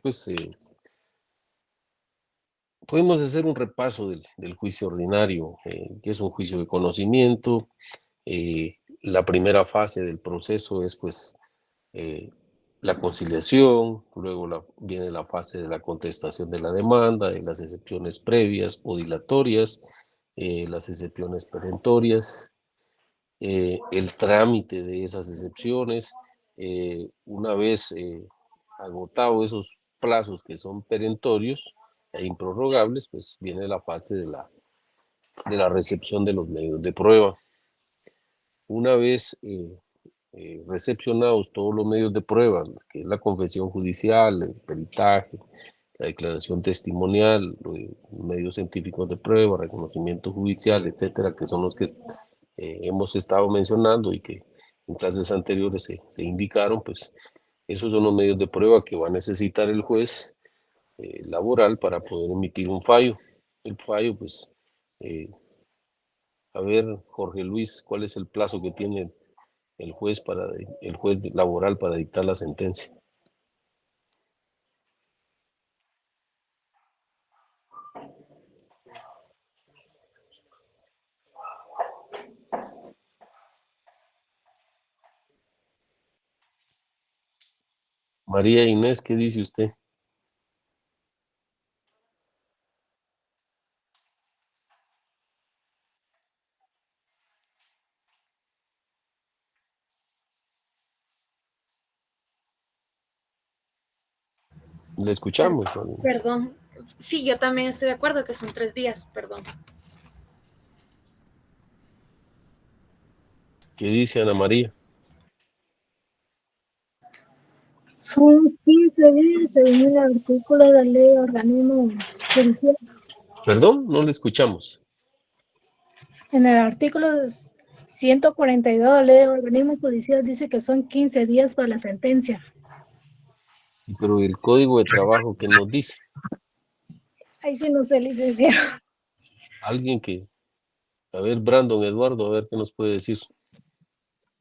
pues podemos hacer un repaso del juicio ordinario, que es un juicio de conocimiento. La primera fase del proceso es pues la conciliación, luego viene la fase de la contestación de la demanda, de las excepciones previas o dilatorias, las excepciones perentorias, el trámite de esas excepciones. Una vez agotado esos plazos que son perentorios e improrrogables, pues viene la fase de la recepción de los medios de prueba. Una vez recepcionados todos los medios de prueba, que es la confesión judicial, el peritaje, la declaración testimonial, medios científicos de prueba, reconocimiento judicial, etcétera, que son los que hemos estado mencionando y que en clases anteriores se indicaron, pues esos son los medios de prueba que va a necesitar el juez laboral para poder emitir un fallo. El fallo, pues, a ver, Jorge Luis, ¿cuál es el plazo que tiene el juez laboral para dictar la sentencia? María Inés, ¿qué dice usted? Le escuchamos. Perdón. Sí, yo también estoy de acuerdo que son 3 días, perdón. ¿Qué dice Ana María? Son 15 días según el artículo de la ley de organismo judicial. Perdón, no le escuchamos. En el artículo 142 de la ley de organismo judicial dice que son 15 días para la sentencia. Pero el código de trabajo que nos dice. Ahí sí no sé, licenciado. Alguien que, a ver, Brandon, Eduardo, a ver qué nos puede decir.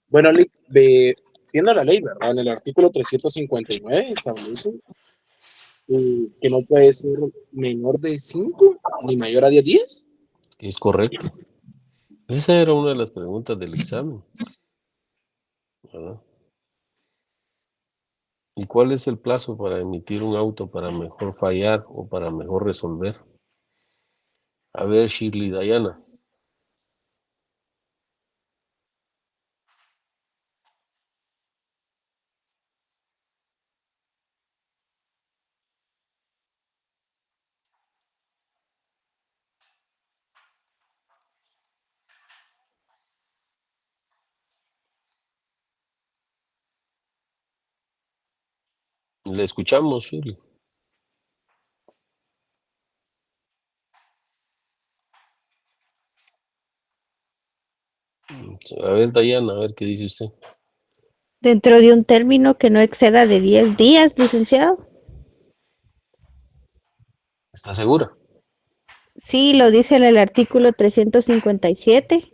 Bueno, viendo la ley, ¿verdad? En el artículo 359 establece que no puede ser menor de 5 ni mayor a 10 días. Es correcto. Esa era una de las preguntas del examen, ¿verdad? ¿Y cuál es el plazo para emitir un auto para mejor fallar o para mejor resolver? A ver, Shirley, Dayana. Le escuchamos, Shirley. A ver, Dayana, a ver qué dice usted. Dentro de un término que no exceda de 10 días, licenciado. ¿Está segura? Sí, lo dice en el artículo 357.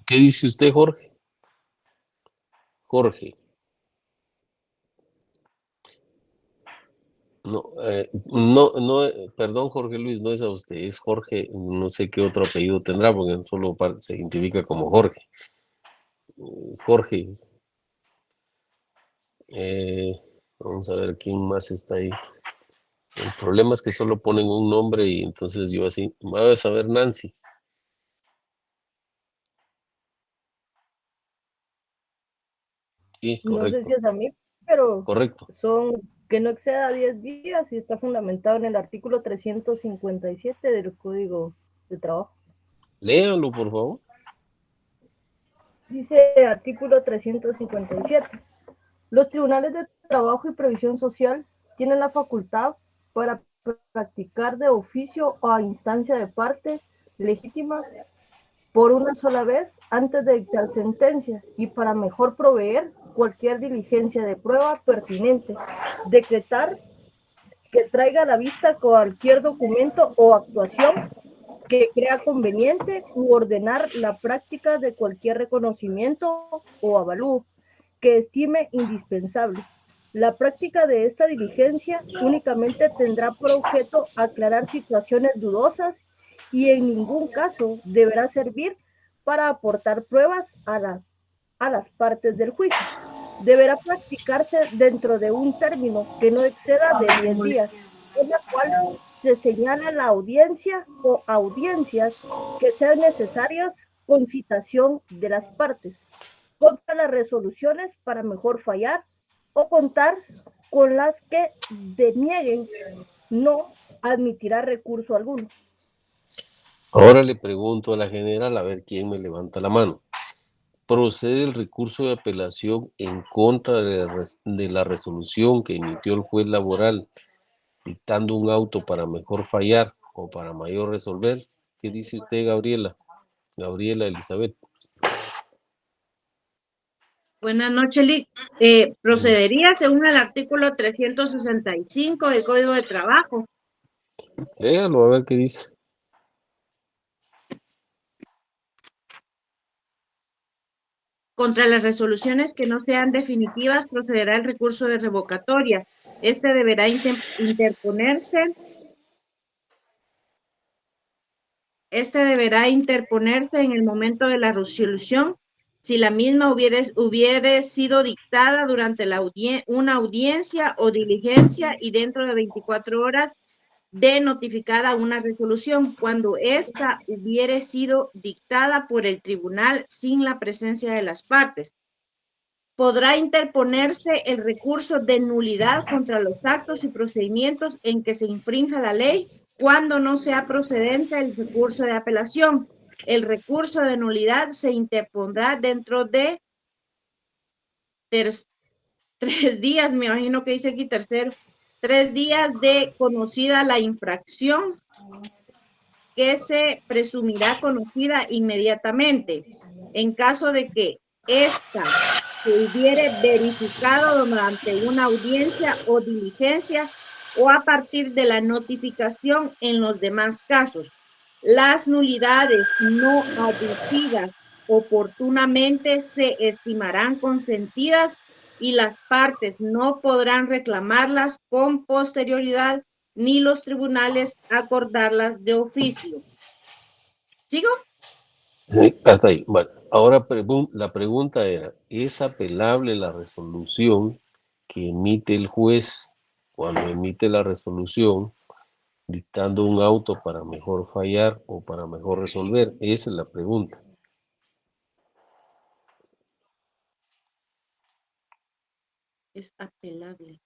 ¿Qué dice usted, Jorge? Jorge. No, perdón, Jorge Luis, no es a usted, es Jorge, no sé qué otro apellido tendrá, porque solo se identifica como Jorge. Jorge. Vamos a ver quién más está ahí. El problema es que solo ponen un nombre y entonces yo así, vamos a ver Nancy. Sí, No sé correcto. si es a mí, pero Correcto. son que no exceda 10 días y está fundamentado en el artículo 357 del Código de Trabajo. Léanlo, por favor. Dice el artículo 357. Los tribunales de trabajo y previsión social tienen la facultad para practicar de oficio o a instancia de parte legítima por una sola vez antes de dictar sentencia y para mejor proveer cualquier diligencia de prueba pertinente, decretar que traiga a la vista cualquier documento o actuación que crea conveniente u ordenar la práctica de cualquier reconocimiento o avalúo que estime indispensable, La práctica de esta diligencia únicamente tendrá por objeto aclarar situaciones dudosas y en ningún caso deberá servir para aportar pruebas a las partes del juicio. Deberá practicarse dentro de un término que no exceda de 10 días, en la cual se señala la audiencia o audiencias que sean necesarias con citación de las partes, contra las resoluciones para mejor fallar o contar con las que denieguen, no admitirá recurso alguno. Ahora le pregunto a la general a ver quién me levanta la mano. ¿Procede el recurso de apelación en contra de la resolución que emitió el juez laboral dictando un auto para mejor fallar o para mayor resolver? ¿Qué dice usted, Gabriela? Gabriela Elizabeth. Buenas noches, Lic. Procedería según el artículo 365 del Código de Trabajo. Léalo a ver qué dice. Contra las resoluciones que no sean definitivas, procederá el recurso de revocatoria. Este deberá interponerse en el momento de la resolución si la misma hubiere sido dictada durante una audiencia o diligencia y dentro de 24 horas de notificada una resolución, cuando ésta hubiere sido dictada por el tribunal sin la presencia de las partes. Podrá interponerse el recurso de nulidad contra los actos y procedimientos en que se infrinja la ley cuando no sea procedente el recurso de apelación. El recurso de nulidad se interpondrá dentro de 3 días, me imagino que dice aquí tercero, 3 días de conocida la infracción, que se presumirá conocida inmediatamente. En caso de que ésta se hubiere verificado durante una audiencia o diligencia o a partir de la notificación en los demás casos. Las nulidades no aducidas oportunamente se estimarán consentidas y las partes no podrán reclamarlas con posterioridad ni los tribunales acordarlas de oficio. ¿Sigo? Sí, hasta ahí. Bueno, ahora la pregunta era, ¿es apelable la resolución que emite el juez cuando emite la resolución dictando un auto para mejor fallar o para mejor resolver? Esa es la pregunta. Es apelable.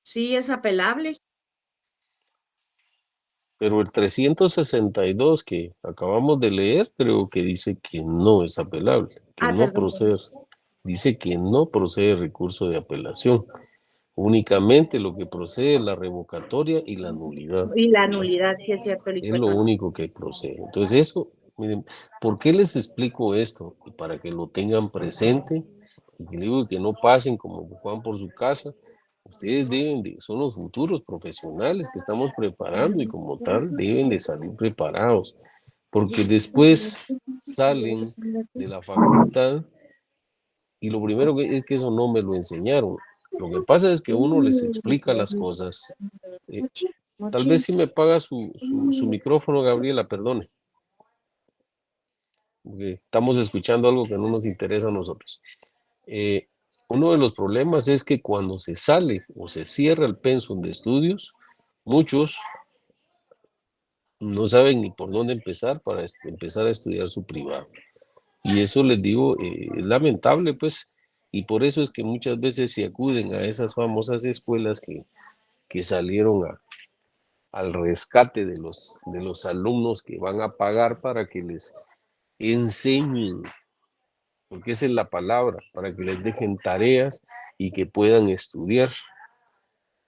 Sí, es apelable. Pero el 362 que acabamos de leer, creo que dice que no es apelable, que no Perdón. procede. Dice que no procede recurso de apelación. Únicamente lo que procede es la revocatoria y la nulidad. Y la nulidad, sí es cierto. Es lo único que procede. Entonces eso, miren, ¿por qué les explico esto? Para que lo tengan presente y que digo que no pasen como Juan por su casa. Ustedes son los futuros profesionales que estamos preparando y como tal deben de salir preparados, porque después salen de la facultad y lo primero que es que eso no me lo enseñaron. Lo que pasa es que uno les explica las cosas. Tal vez si me paga su micrófono, Gabriela, perdone. Porque estamos escuchando algo que no nos interesa a nosotros. Uno de los problemas es que cuando se sale o se cierra el pensum de estudios, muchos no saben ni por dónde empezar para empezar a estudiar su privado. Y eso les digo, es lamentable, pues, y por eso es que muchas veces se acuden a esas famosas escuelas que salieron al rescate de los alumnos que van a pagar para que les enseñen, porque esa es la palabra, para que les dejen tareas y que puedan estudiar.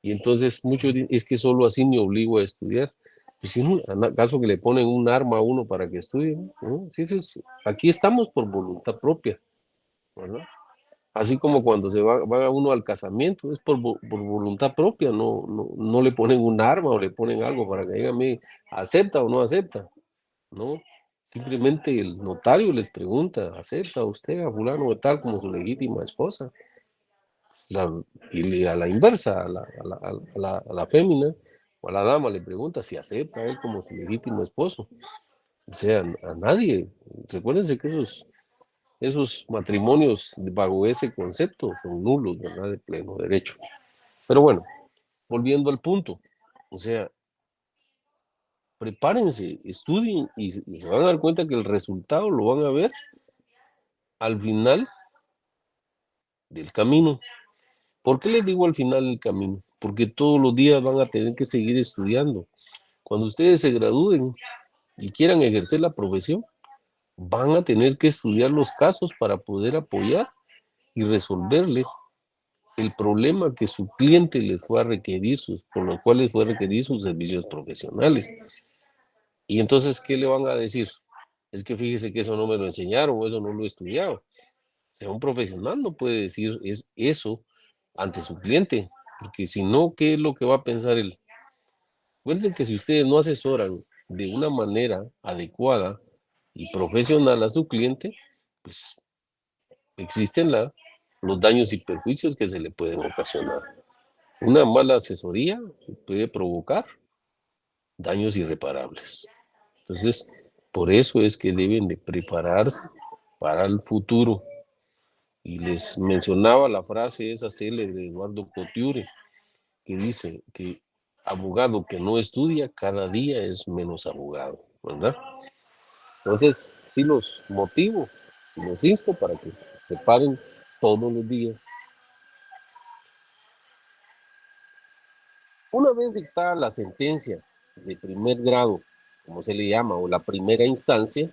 Y entonces muchos dicen, es que solo así me obligo a estudiar. Pues si acaso que le ponen un arma a uno para que estudie, ¿no? Sí, aquí estamos por voluntad propia, ¿verdad? Así como cuando se va uno al casamiento, es por voluntad propia, no le ponen un arma o le ponen algo para que dígame, acepta o no acepta, ¿no? Simplemente el notario les pregunta, ¿acepta usted a fulano de tal como su legítima esposa? Y a la inversa, a la fémina o a la dama le pregunta si acepta a él como su legítimo esposo. O sea, a nadie. Recuérdense que esos matrimonios bajo ese concepto son nulos, ¿verdad? De pleno derecho. Pero bueno, volviendo al punto. O sea, prepárense, estudien y se van a dar cuenta que el resultado lo van a ver al final del camino. ¿Por qué les digo al final del camino? Porque todos los días van a tener que seguir estudiando. Cuando ustedes se gradúen y quieran ejercer la profesión, van a tener que estudiar los casos para poder apoyar y resolverle el problema que su cliente les fue a requerir, por los cuales fue a requerir sus servicios profesionales. Y entonces, ¿qué le van a decir? Es que fíjese que eso no me lo enseñaron o eso no lo he estudiado. O sea, un profesional no puede decir eso ante su cliente, porque si no, ¿qué es lo que va a pensar él? Recuerden que si ustedes no asesoran de una manera adecuada y profesional a su cliente, pues existen los daños y perjuicios que se le pueden ocasionar. Una mala asesoría puede provocar daños irreparables. Entonces, por eso es que deben de prepararse para el futuro. Y les mencionaba la frase esa célebre de Eduardo Couture, que dice que abogado que no estudia cada día es menos abogado, ¿verdad? Entonces, sí los motivo, los insto para que se preparen todos los días. Una vez dictada la sentencia de primer grado, como se le llama, o la primera instancia,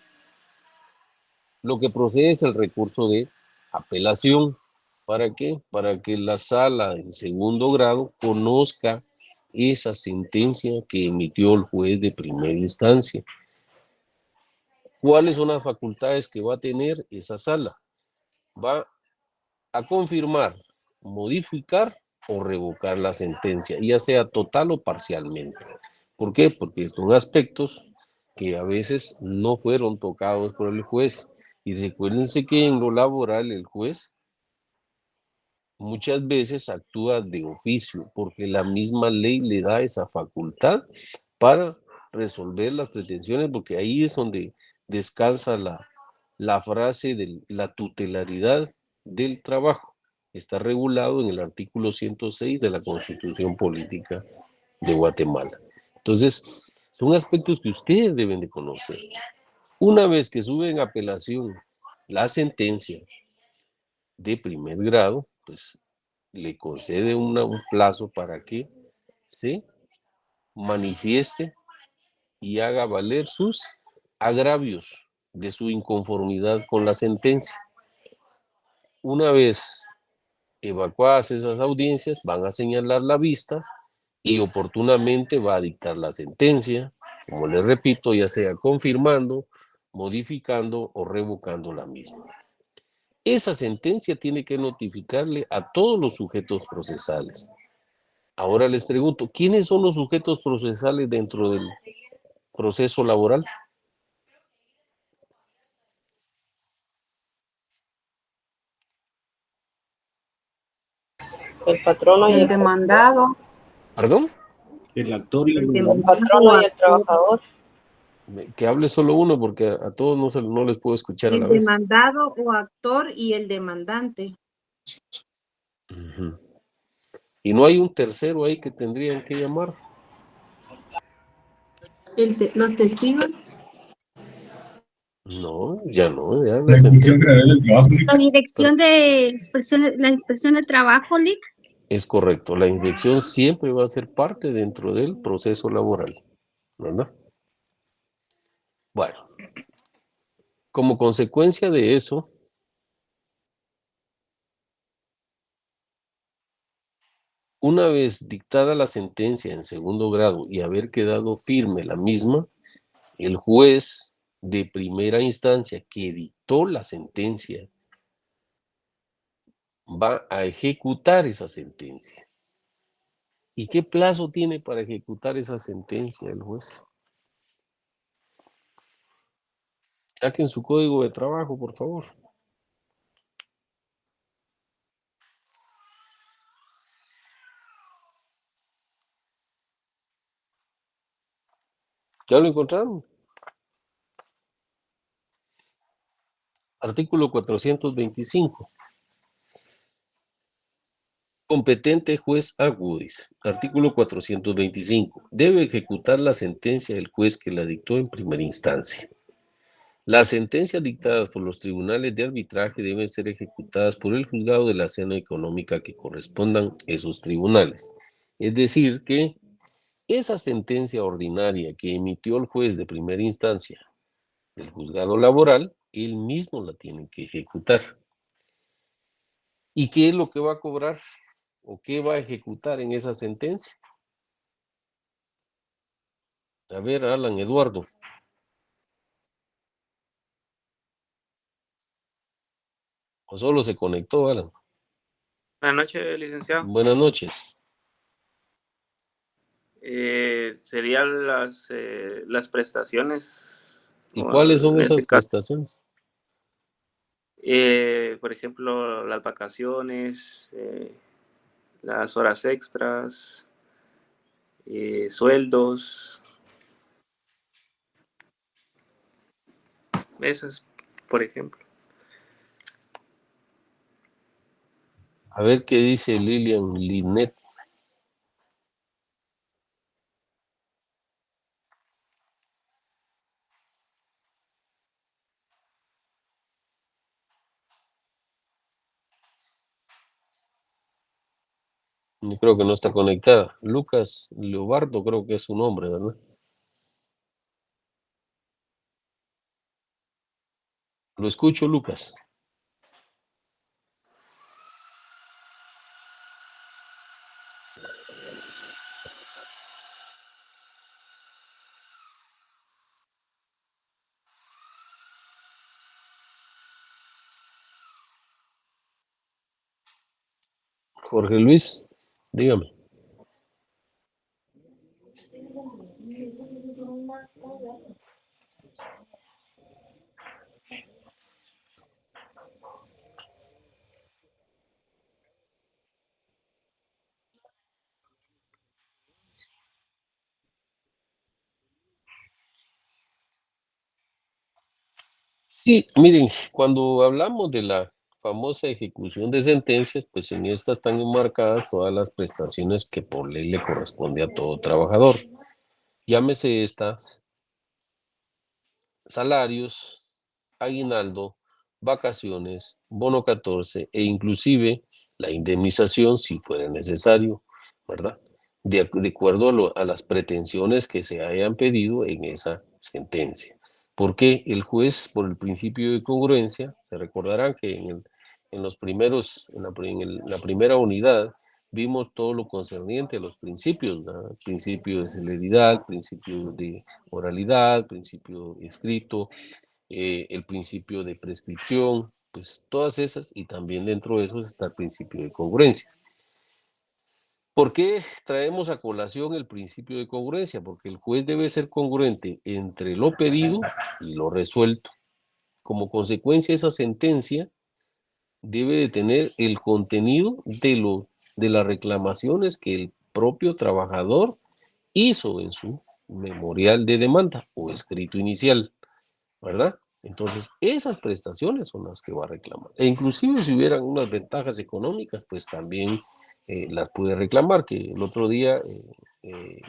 lo que procede es el recurso de apelación. ¿Para qué? Para que la sala en segundo grado conozca esa sentencia que emitió el juez de primera instancia. ¿Cuáles son las facultades que va a tener esa sala? Va a confirmar, modificar o revocar la sentencia, ya sea total o parcialmente. ¿Por qué? Porque son aspectos que a veces no fueron tocados por el juez. Y recuérdense que en lo laboral el juez muchas veces actúa de oficio, porque la misma ley le da esa facultad para resolver las pretensiones, porque ahí es donde descansa la frase de la tutelaridad del trabajo. Está regulado en el artículo 106 de la Constitución Política de Guatemala. Entonces, son aspectos que ustedes deben de conocer. Una vez que sube en apelación la sentencia de primer grado, pues le concede un plazo para que se manifieste y haga valer sus agravios de su inconformidad con la sentencia. Una vez evacuadas esas audiencias, van a señalar la vista y oportunamente va a dictar la sentencia, como les repito, ya sea confirmando, modificando o revocando la misma. Esa sentencia tiene que notificarle a todos los sujetos procesales. Ahora les pregunto, ¿quiénes son los sujetos procesales dentro del proceso laboral? El patrono y El demandado, ¿Perdón? El actor y el el patrono y el demandado, trabajador. Que hable solo uno porque a todos no les puedo escuchar a la el vez. demandado o actor y el demandante. Ujú. Y no hay un tercero ahí que tendrían que llamar. Los testigos. No, ya no, ya La Inspección General del Trabajo. La dirección de inspección, la inspección de trabajo, LIC. es correcto. La inspección siempre va a ser parte dentro del proceso laboral, ¿verdad? Bueno, como consecuencia de eso, una vez dictada la sentencia en segundo grado y haber quedado firme la misma, el juez de primera instancia que dictó la sentencia va a ejecutar esa sentencia. ¿Y qué plazo tiene para ejecutar esa sentencia el juez? Saquen su código de trabajo, por favor. ¿Ya lo encontraron? Artículo 425. Competente juez agudis. Artículo 425. Debe ejecutar la sentencia del juez que la dictó en primera instancia. Las sentencias dictadas por los tribunales de arbitraje deben ser ejecutadas por el juzgado de la seno económica que correspondan esos tribunales. Es decir, que esa sentencia ordinaria que emitió el juez de primera instancia del juzgado laboral, él mismo la tiene que ejecutar. ¿Y qué es lo que va a cobrar o qué va a ejecutar en esa sentencia? A ver, Alan, Eduardo. ¿O solo se conectó, Alan? Buenas noches, licenciado. Buenas noches. Serían las prestaciones. ¿Y cuáles son en esas este caso, prestaciones? por ejemplo, las vacaciones, las horas extras, sueldos, esas, por ejemplo. A ver qué dice Lilian Linet. Yo creo que no está conectada. Lucas Leobardo creo que es su nombre, ¿verdad? Lo escucho, Lucas. Jorge Luis, dígame. Sí, miren, cuando hablamos de la famosa ejecución de sentencias, pues en esta están enmarcadas todas las prestaciones que por ley le corresponde a todo trabajador. Llámese estas salarios, aguinaldo, vacaciones, bono 14 e inclusive la indemnización si fuera necesario, ¿verdad? De acuerdo a las pretensiones que se hayan pedido en esa sentencia. Porque el juez, por el principio de congruencia, se recordarán que en los primeros, la primera unidad, vimos todo lo concerniente a los principios, ¿verdad? El principio de celeridad, principio de oralidad, principio escrito, el principio de prescripción, pues todas esas, y también dentro de eso está el principio de congruencia. ¿Por qué traemos a colación el principio de congruencia? Porque el juez debe ser congruente entre lo pedido y lo resuelto. Como consecuencia, esa sentencia debe de tener el contenido de las reclamaciones que el propio trabajador hizo en su memorial de demanda o escrito inicial, ¿verdad? Entonces, esas prestaciones son las que va a reclamar. E inclusive si hubieran unas ventajas económicas, pues también las puede reclamar, que el otro día en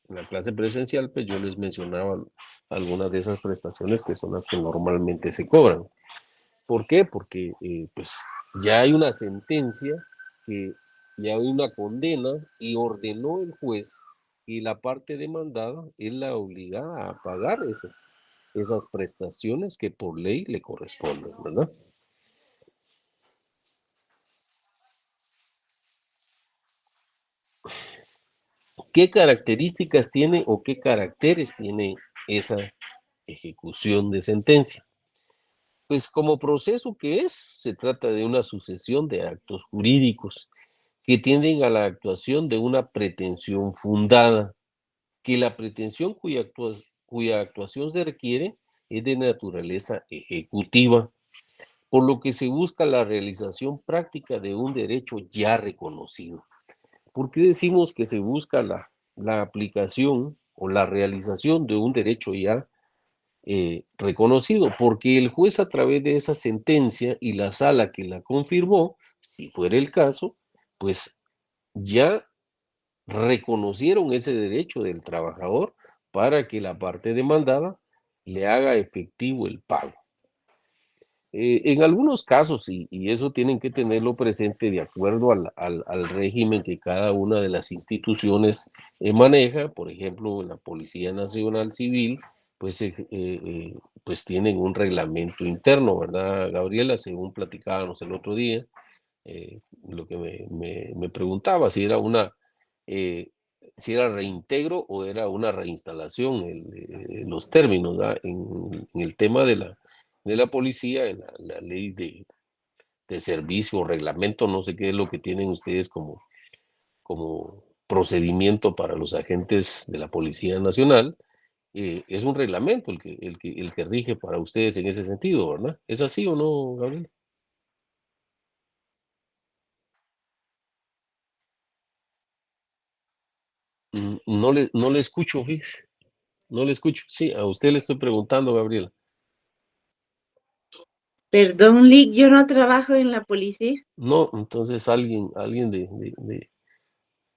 la clase presencial, pues yo les mencionaba algunas de esas prestaciones que son las que normalmente se cobran. ¿Por qué? Porque pues ya hay una sentencia, que ya hay una condena y ordenó el juez y la parte demandada es la obligada a pagar esas prestaciones que por ley le corresponden, ¿verdad? ¿Qué características tiene o qué caracteres tiene esa ejecución de sentencia? Pues como proceso que es, se trata de una sucesión de actos jurídicos que tienden a la actuación de una pretensión fundada, que la pretensión cuya actuación se requiere es de naturaleza ejecutiva, por lo que se busca la realización práctica de un derecho ya reconocido. ¿Por qué decimos que se busca la aplicación o la realización de un derecho ya reconocido? Porque el juez, a través de esa sentencia y la sala que la confirmó, si fuera el caso, pues ya reconocieron ese derecho del trabajador para que la parte demandada le haga efectivo el pago. En algunos casos, y eso tienen que tenerlo presente de acuerdo al régimen que cada una de las instituciones maneja, por ejemplo, la Policía Nacional Civil, pues tienen un reglamento interno, ¿verdad, Gabriela? Según platicábamos el otro día, lo que me preguntaba si era si era reintegro o era una reinstalación, los términos, ¿verdad? En el tema de la policía, en la ley de servicio o reglamento, no sé qué es lo que tienen ustedes como procedimiento para los agentes de la Policía Nacional, es un reglamento el que rige para ustedes en ese sentido, ¿verdad? ¿Es así o no, Gabriel? No le escucho, fíjese. No le escucho. Sí, a usted le estoy preguntando, Gabriela. Perdón, Lick, yo no trabajo en la policía. No, entonces alguien de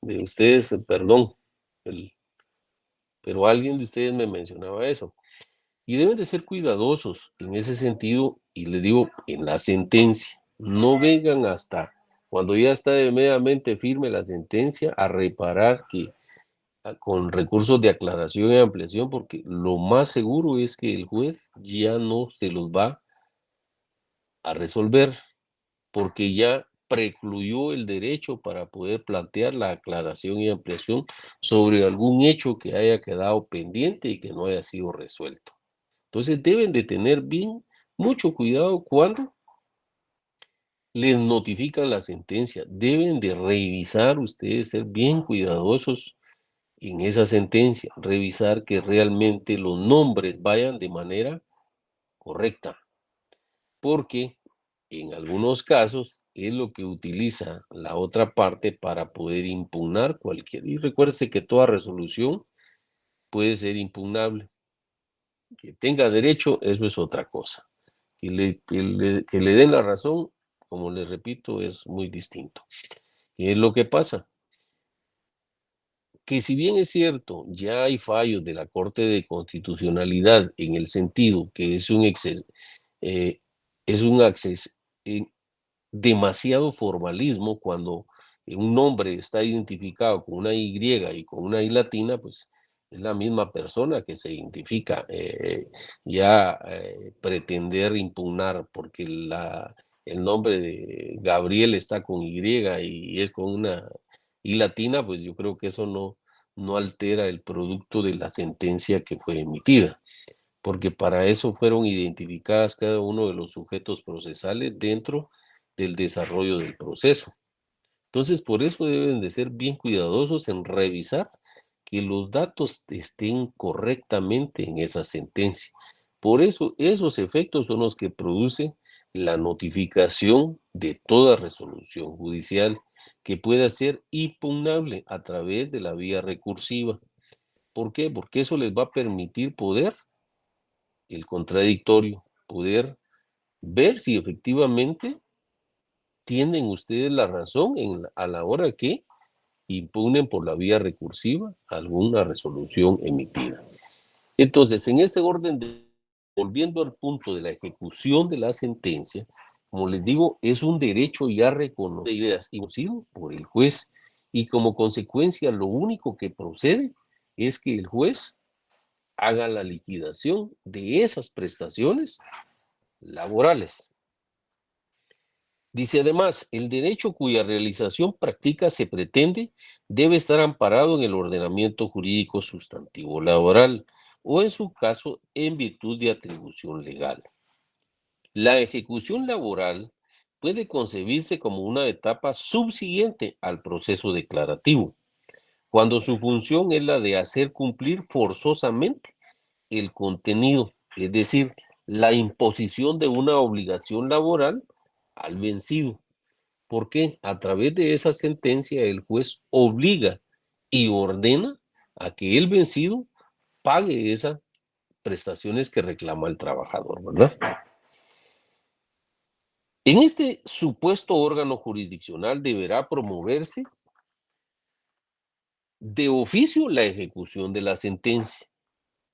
ustedes, perdón, pero alguien de ustedes me mencionaba eso. Y deben de ser cuidadosos en ese sentido, y le digo, en la sentencia. No vengan hasta cuando ya está medianamente firme la sentencia a reparar con recursos de aclaración y ampliación, porque lo más seguro es que el juez ya no se los va a resolver, porque ya precluyó el derecho para poder plantear la aclaración y ampliación sobre algún hecho que haya quedado pendiente y que no haya sido resuelto. Entonces deben de tener mucho cuidado cuando les notifican la sentencia. Deben de revisar ustedes, ser bien cuidadosos en esa sentencia, revisar que realmente los nombres vayan de manera correcta, porque en algunos casos es lo que utiliza la otra parte para poder impugnar cualquier. Y recuérdese que toda resolución puede ser impugnable. Que tenga derecho, eso es otra cosa. Que le den la razón, como les repito, es muy distinto. ¿Qué es lo que pasa? Que si bien es cierto, ya hay fallos de la Corte de Constitucionalidad en el sentido que es un exceso, demasiado formalismo cuando un nombre está identificado con una Y y con una I latina, pues es la misma persona que se identifica. Pretender impugnar porque el nombre de Gabriel está con Y y es con una I latina, pues yo creo que eso no altera el producto de la sentencia que fue emitida, porque para eso fueron identificadas cada uno de los sujetos procesales dentro del desarrollo del proceso. Entonces, por eso deben de ser bien cuidadosos en revisar que los datos estén correctamente en esa sentencia. Por eso, esos efectos son los que produce la notificación de toda resolución judicial que pueda ser impugnable a través de la vía recursiva. ¿Por qué? Porque eso les va a permitir el contradictorio, poder ver si efectivamente tienen ustedes la razón a la hora que impugnen por la vía recursiva alguna resolución emitida. Entonces, en ese orden, volviendo al punto de la ejecución de la sentencia, como les digo, es un derecho ya reconocido y conocido por el juez, y como consecuencia lo único que procede es que el juez haga la liquidación de esas prestaciones laborales. Dice además, el derecho cuya realización práctica se pretende debe estar amparado en el ordenamiento jurídico sustantivo laboral o en su caso en virtud de atribución legal. La ejecución laboral puede concebirse como una etapa subsiguiente al proceso declarativo, cuando su función es la de hacer cumplir forzosamente el contenido es decir, la imposición de una obligación laboral al vencido. ¿Por qué? A través de esa sentencia el juez obliga y ordena a que el vencido pague esas prestaciones que reclama el trabajador, ¿verdad? En este supuesto órgano jurisdiccional deberá promoverse de oficio la ejecución de la sentencia,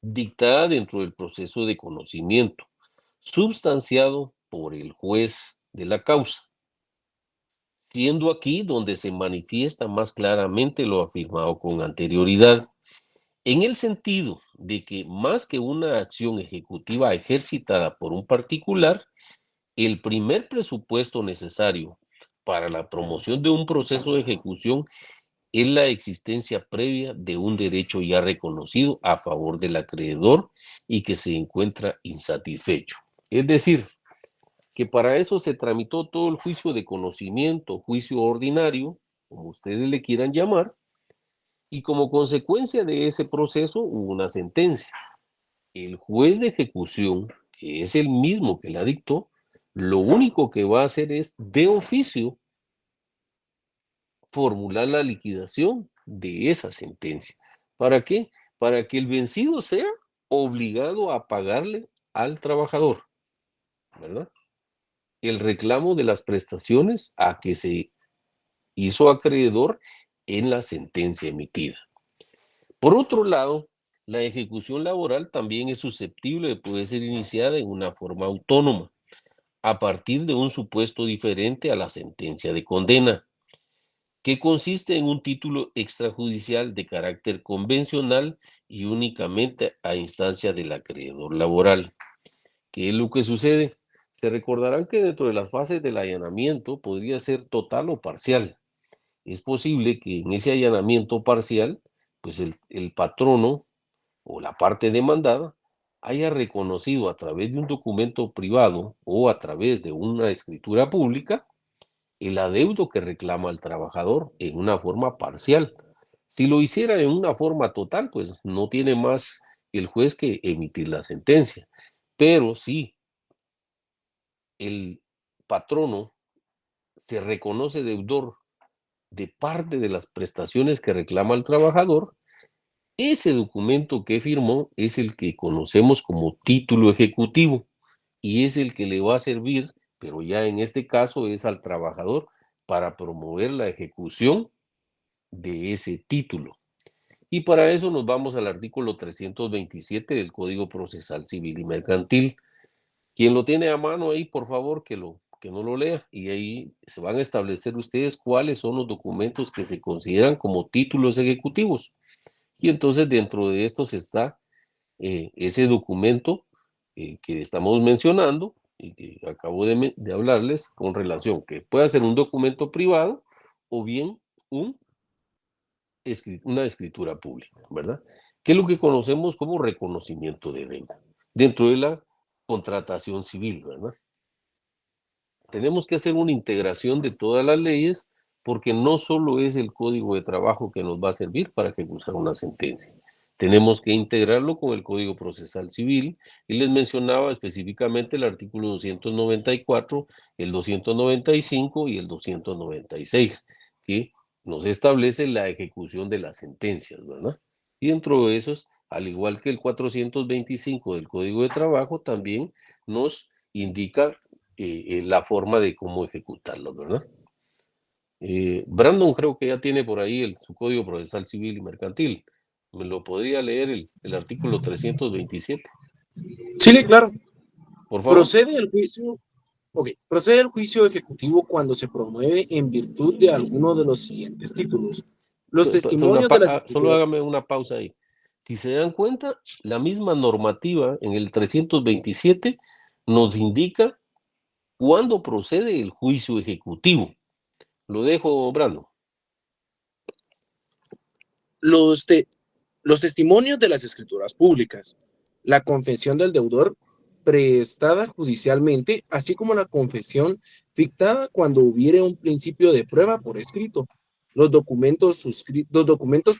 dictada dentro del proceso de conocimiento, substanciado por el juez de la causa, siendo aquí donde se manifiesta más claramente lo afirmado con anterioridad, en el sentido de que más que una acción ejecutiva ejercitada por un particular, el primer presupuesto necesario para la promoción de un proceso de ejecución es la existencia previa de un derecho ya reconocido a favor del acreedor y que se encuentra insatisfecho. Es decir, que para eso se tramitó todo el juicio de conocimiento, juicio ordinario, como ustedes le quieran llamar, y como consecuencia de ese proceso hubo una sentencia. El juez de ejecución, que es el mismo que la dictó, lo único que va a hacer es de oficio formular la liquidación de esa sentencia. ¿Para qué? Para que el vencido sea obligado a pagarle al trabajador, ¿verdad? El reclamo de las prestaciones a que se hizo acreedor en la sentencia emitida. Por otro lado, la ejecución laboral también es susceptible de poder ser iniciada en una forma autónoma, a partir de un supuesto diferente a la sentencia de condena, que consiste en un título extrajudicial de carácter convencional y únicamente a instancia del acreedor laboral. ¿Qué es lo que sucede? Se recordarán que dentro de las fases del allanamiento podría ser total o parcial. Es posible que en ese allanamiento parcial, pues el patrono o la parte demandada haya reconocido a través de un documento privado o a través de una escritura pública el adeudo que reclama el trabajador en una forma parcial. Si lo hiciera en una forma total, pues no tiene más el juez que emitir la sentencia. Pero si el patrono se reconoce deudor de parte de las prestaciones que reclama el trabajador, ese documento que firmó es el que conocemos como título ejecutivo y es el que le va a servir, pero ya en este caso es al trabajador para promover la ejecución de ese título. Y para eso nos vamos al artículo 327 del Código Procesal Civil y Mercantil. Quien lo tiene a mano ahí, por favor, que no lo lea. Y ahí se van a establecer ustedes cuáles son los documentos que se consideran como títulos ejecutivos. Y entonces dentro de estos está ese documento que estamos mencionando y que acabo de hablarles con relación, que puede ser un documento privado o bien una escritura pública, ¿verdad? Que es lo que conocemos como reconocimiento de deuda dentro de la contratación civil, ¿verdad? Tenemos que hacer una integración de todas las leyes porque no solo es el Código de Trabajo que nos va a servir para ejecutar una sentencia. Tenemos que integrarlo con el Código Procesal Civil y les mencionaba específicamente el artículo 294, el 295 y el 296, que nos establece la ejecución de las sentencias, ¿verdad? Y dentro de esos, al igual que el 425 del Código de Trabajo, también nos indica la forma de cómo ejecutarlo, ¿verdad? Brandon creo que ya tiene por ahí su Código Procesal Civil y Mercantil. ¿Me lo podría leer el artículo 327? Sí, claro. Por favor. Procede el juicio ejecutivo cuando se promueve en virtud de alguno de los siguientes títulos. Los testimonios de las... Solo hágame una pausa ahí. Si se dan cuenta, la misma normativa en el 327 nos indica cuándo procede el juicio ejecutivo. Lo dejo, Brando. Los testimonios de las escrituras públicas, la confesión del deudor prestada judicialmente, así como la confesión fictada cuando hubiere un principio de prueba por escrito, los documentos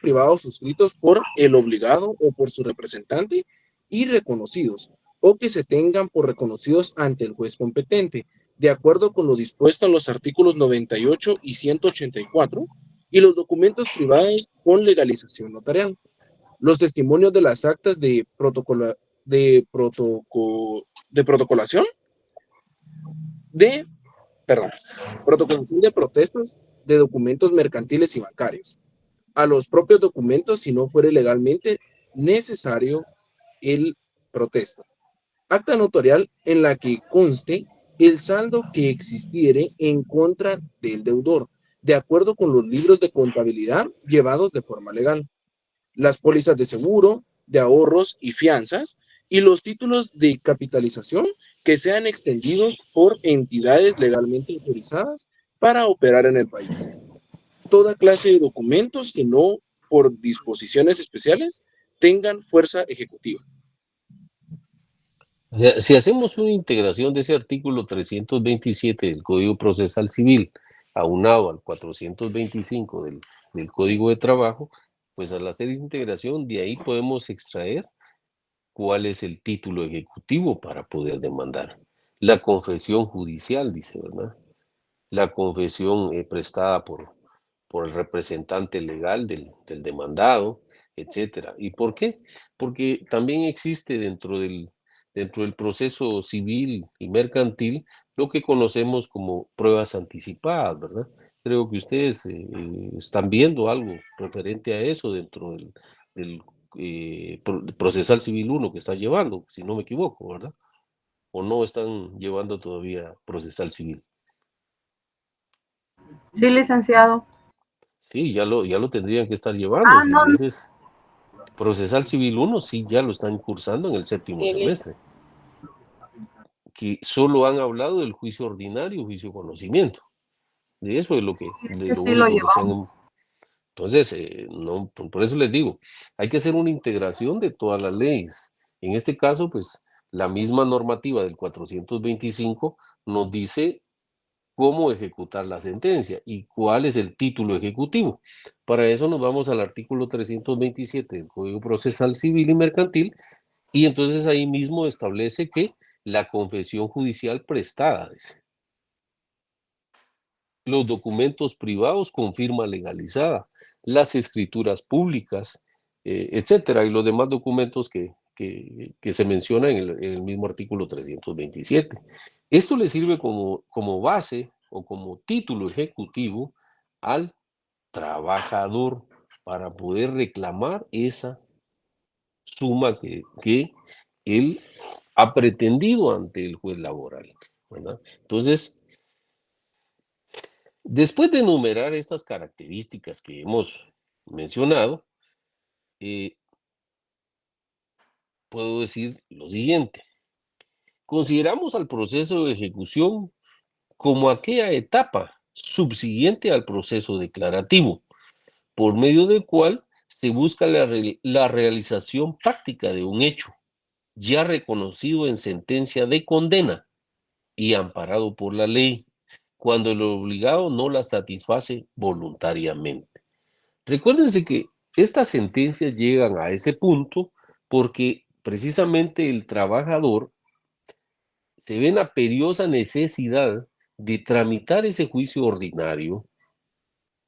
privados suscritos por el obligado o por su representante y reconocidos, o que se tengan por reconocidos ante el juez competente, de acuerdo con lo dispuesto en los artículos 98 y 184, y los documentos privados con legalización notarial. Los testimonios de las actas de protocolación protocolación de protestas de documentos mercantiles y bancarios, a los propios documentos si no fuere legalmente necesario el protesto. Acta notarial en la que conste el saldo que existiere en contra del deudor, de acuerdo con los libros de contabilidad llevados de forma legal, las pólizas de seguro, de ahorros y fianzas, y los títulos de capitalización que sean extendidos por entidades legalmente autorizadas para operar en el país. Toda clase de documentos que no, por disposiciones especiales, tengan fuerza ejecutiva. O sea, si hacemos una integración de ese artículo 327 del Código Procesal Civil aunado al 425 del Código de Trabajo, pues al hacer integración de ahí podemos extraer cuál es el título ejecutivo para poder demandar. La confesión judicial, dice, ¿verdad? La confesión prestada por el representante legal del demandado, etcétera. ¿Y por qué? Porque también existe dentro del proceso civil y mercantil lo que conocemos como pruebas anticipadas, ¿verdad? Creo que ustedes están viendo algo referente a eso dentro del procesal civil 1 que están llevando, si no me equivoco, ¿verdad? ¿O no están llevando todavía procesal civil? Sí, licenciado. Sí, ya lo tendrían que estar llevando. Ah, Si no. ese es procesal civil 1, sí, ya lo están cursando en el séptimo semestre. Que solo han hablado del juicio ordinario, juicio conocimiento. De eso es lo que, de lo Sí, lo único que se han... llevamos. Entonces, no, por eso les digo, hay que hacer una integración de todas las leyes. En este caso, pues, la misma normativa del 425 nos dice cómo ejecutar la sentencia y cuál es el título ejecutivo. Para eso nos vamos al artículo 327 del Código Procesal Civil y Mercantil, y entonces ahí mismo establece que la confesión judicial prestada, dice, los documentos privados con firma legalizada, las escrituras públicas, etcétera, y los demás documentos que se mencionan en el mismo artículo 327. Esto le sirve como base o como título ejecutivo al trabajador para poder reclamar esa suma que él ha pretendido ante el juez laboral, ¿verdad? Entonces, después de enumerar estas características que hemos mencionado, puedo decir lo siguiente. Consideramos al proceso de ejecución como aquella etapa subsiguiente al proceso declarativo, por medio del cual se busca la realización práctica de un hecho, ya reconocido en sentencia de condena y amparado por la ley, cuando el obligado no la satisface voluntariamente. Recuérdense que estas sentencias llegan a ese punto porque precisamente el trabajador se ve en la periosa necesidad de tramitar ese juicio ordinario,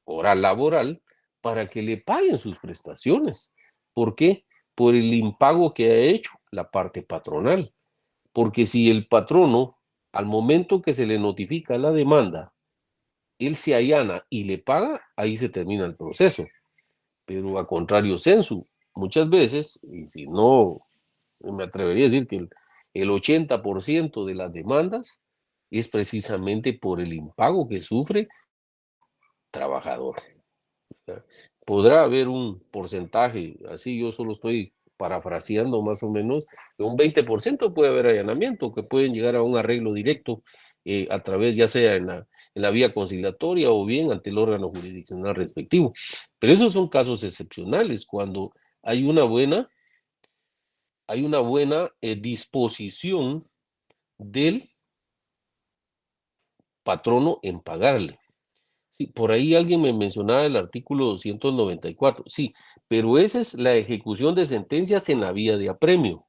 oral laboral, para que le paguen sus prestaciones. ¿Por qué? Por el impago que ha hecho la parte patronal. Porque si el patrono, al momento que se le notifica la demanda, él se allana y le paga, ahí se termina el proceso. Pero a contrario sensu, muchas veces, y si no, me atrevería a decir que el 80% de las demandas es precisamente por el impago que sufre trabajador. Podrá haber un porcentaje, así yo solo estoy parafraseando más o menos, de un 20% puede haber allanamiento, que pueden llegar a un arreglo directo a través, ya sea en la vía conciliatoria o bien ante el órgano jurisdiccional respectivo. Pero esos son casos excepcionales, cuando hay una buena disposición del patrono en pagarle. Sí, por ahí alguien me mencionaba el artículo 294, sí, pero esa es la ejecución de sentencias en la vía de apremio.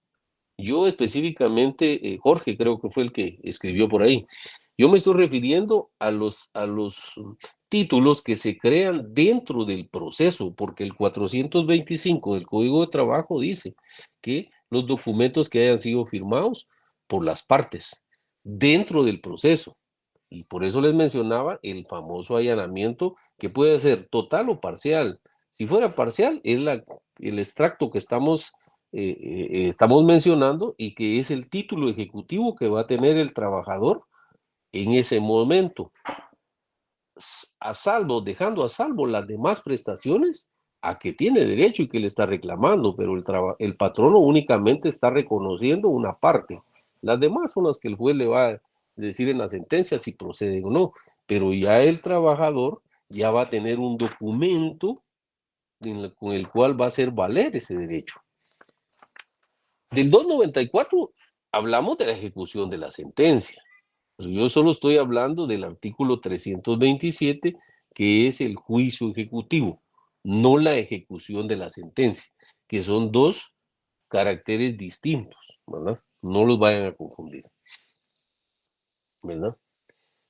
Yo específicamente, Jorge creo que fue el que escribió por ahí. Yo me estoy refiriendo a los títulos que se crean dentro del proceso, porque el 425 del Código de Trabajo dice que los documentos que hayan sido firmados por las partes dentro del proceso. Y por eso les mencionaba el famoso allanamiento que puede ser total o parcial. Si fuera parcial, es el extracto que estamos mencionando y que es el título ejecutivo que va a tener el trabajador en ese momento, a salvo, dejando a salvo las demás prestaciones a que tiene derecho y que le está reclamando, pero el patrono únicamente está reconociendo una parte. Las demás son las que el juez le va a decir en la sentencia si proceden o no, pero ya el trabajador ya va a tener un documento con el cual va a hacer valer ese derecho. Del 294 hablamos de la ejecución de la sentencia. Pero yo solo estoy hablando del artículo 327, que es el juicio ejecutivo, no la ejecución de la sentencia, que son dos caracteres distintos, ¿verdad? No los vayan a confundir, ¿verdad?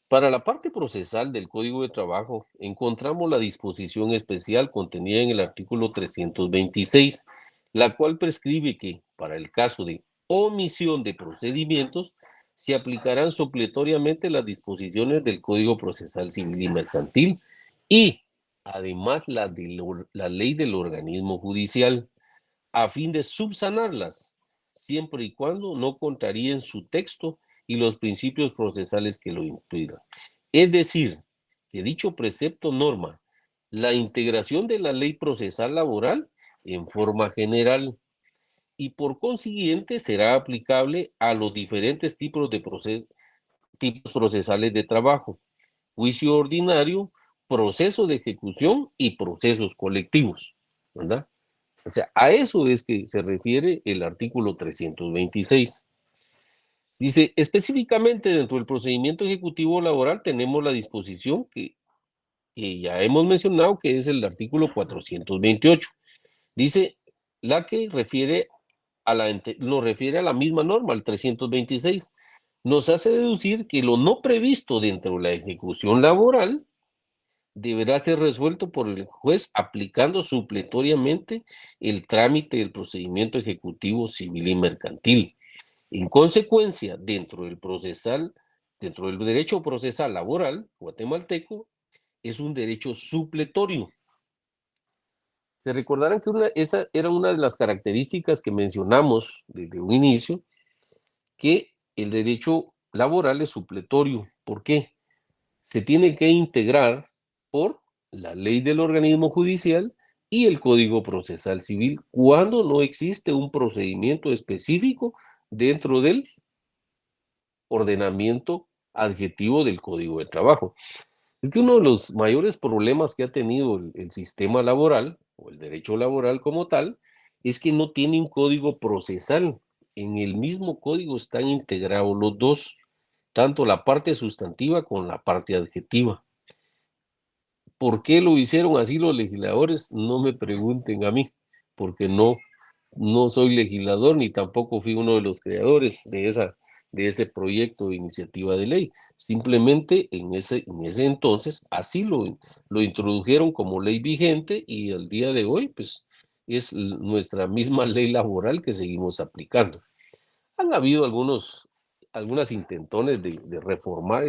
Para la parte procesal del Código de Trabajo, encontramos la disposición especial contenida en el artículo 326, la cual prescribe que, para el caso de omisión de procedimientos, se aplicarán supletoriamente las disposiciones del Código Procesal Civil y Mercantil y, además, la ley del organismo judicial, a fin de subsanarlas, siempre y cuando no contraríen su texto y los principios procesales que lo impidan. Es decir, que dicho precepto norma la integración de la ley procesal laboral en forma general y por consiguiente será aplicable a los diferentes tipos procesales de trabajo, juicio ordinario, proceso de ejecución y procesos colectivos, ¿verdad? O sea, a eso es que se refiere el artículo 326. Dice, específicamente dentro del procedimiento ejecutivo laboral tenemos la disposición que ya hemos mencionado, que es el artículo 428. Dice, la que refiere nos refiere a la misma norma, al 326. Nos hace deducir que lo no previsto dentro de la ejecución laboral deberá ser resuelto por el juez aplicando supletoriamente el trámite del procedimiento ejecutivo civil y mercantil. En consecuencia, dentro del derecho procesal laboral guatemalteco, es un derecho supletorio. Se recordarán que esa era una de las características que mencionamos desde un inicio, que el derecho laboral es supletorio. ¿Por qué? Se tiene que integrar por la ley del organismo judicial y el Código Procesal Civil cuando no existe un procedimiento específico dentro del ordenamiento adjetivo del Código de Trabajo. Es que uno de los mayores problemas que ha tenido el sistema laboral, o el derecho laboral como tal, es que no tiene un código procesal. En el mismo código están integrados los dos, tanto la parte sustantiva como la parte adjetiva. ¿Por qué lo hicieron así los legisladores? No me pregunten a mí, porque no soy legislador ni tampoco fui uno de los creadores de ese proyecto de iniciativa de ley. Simplemente en ese entonces así lo introdujeron como ley vigente y al día de hoy pues es nuestra misma ley laboral que seguimos aplicando. Han habido algunas intentones de reformar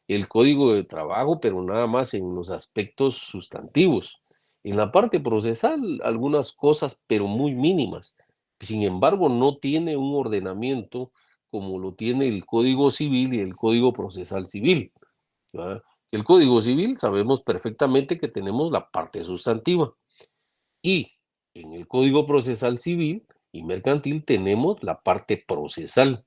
el Código de Trabajo, pero nada más en los aspectos sustantivos. En la parte procesal, algunas cosas, pero muy mínimas. Sin embargo, no tiene un ordenamiento como lo tiene el Código Civil y el Código Procesal Civil, ¿verdad? El Código Civil sabemos perfectamente que tenemos la parte sustantiva y en el Código Procesal Civil y Mercantil tenemos la parte procesal.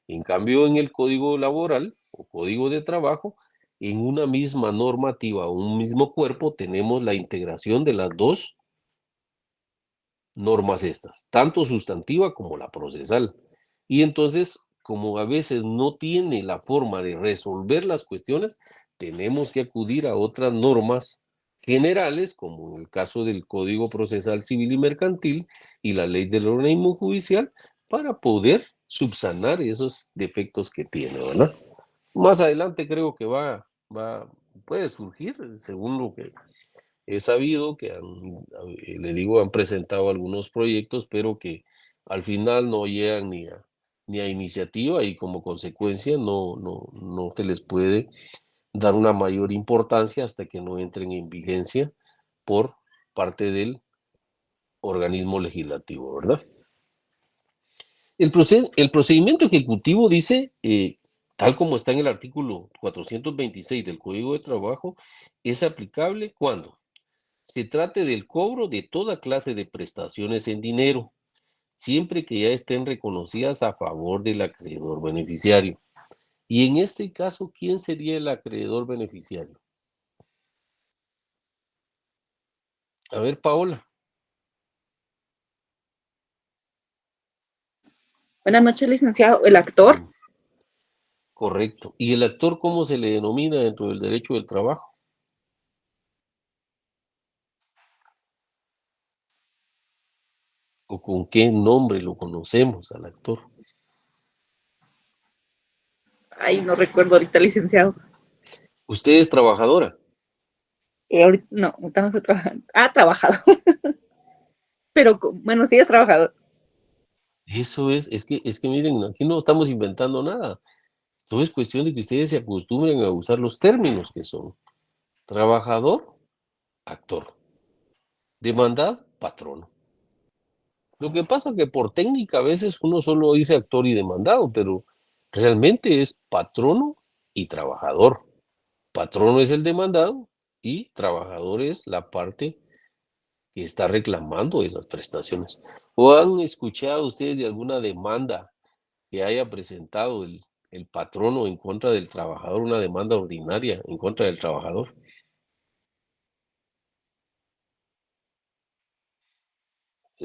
En cambio, en el Código Laboral o Código de Trabajo, en una misma normativa o un mismo cuerpo tenemos la integración de las dos normas estas, tanto sustantiva como la procesal. Y entonces, como a veces no tiene la forma de resolver las cuestiones, tenemos que acudir a otras normas generales, como en el caso del Código Procesal Civil y Mercantil y la ley del organismo judicial, para poder subsanar esos defectos que tiene, ¿verdad? Más adelante creo que puede surgir, según lo que he sabido, que le digo, han presentado algunos proyectos, pero que al final no llegan ni a iniciativa y como consecuencia no se les puede dar una mayor importancia hasta que no entren en vigencia por parte del organismo legislativo, ¿verdad? El procedimiento ejecutivo dice, tal como está en el artículo 426 del Código de Trabajo, es aplicable cuando se trate del cobro de toda clase de prestaciones en dinero, siempre que ya estén reconocidas a favor del acreedor beneficiario. Y en este caso, ¿quién sería el acreedor beneficiario? A ver, Paola. Buenas noches, licenciado. ¿El actor? Correcto. ¿Y el actor cómo se le denomina dentro del derecho del trabajo? ¿O con qué nombre lo conocemos al actor? Ay, no recuerdo ahorita, licenciado. ¿Usted es trabajadora? No, ahorita no estoy trabajando. Ah, trabajado. Pero, bueno, sí es trabajador. Eso es que miren, aquí no estamos inventando nada. Todo es cuestión de que ustedes se acostumbren a usar los términos que son. Trabajador, actor. Demandado, patrono. Lo que pasa es que por técnica a veces uno solo dice actor y demandado, pero realmente es patrono y trabajador. Patrono es el demandado y trabajador es la parte que está reclamando esas prestaciones. ¿O han escuchado ustedes de alguna demanda que haya presentado el patrono en contra del trabajador, una demanda ordinaria en contra del trabajador?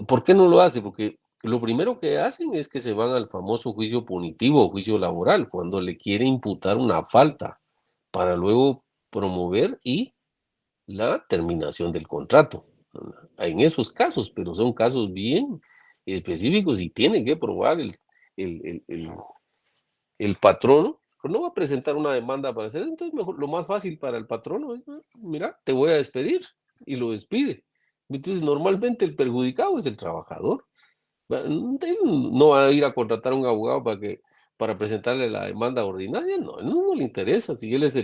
¿Por qué no lo hace? Porque lo primero que hacen es que se van al famoso juicio punitivo o juicio laboral, cuando le quiere imputar una falta para luego promover y la terminación del contrato. En esos casos, pero son casos bien específicos y tiene que probar el, el, el- el patrono, pues no va a presentar una demanda para hacer, entonces mejor, lo más fácil para el patrono es, mira, te voy a despedir, y lo despide. Entonces normalmente el perjudicado es el trabajador. Él no va a ir a contratar a un abogado para presentarle la demanda ordinaria, no, no le interesa, si él es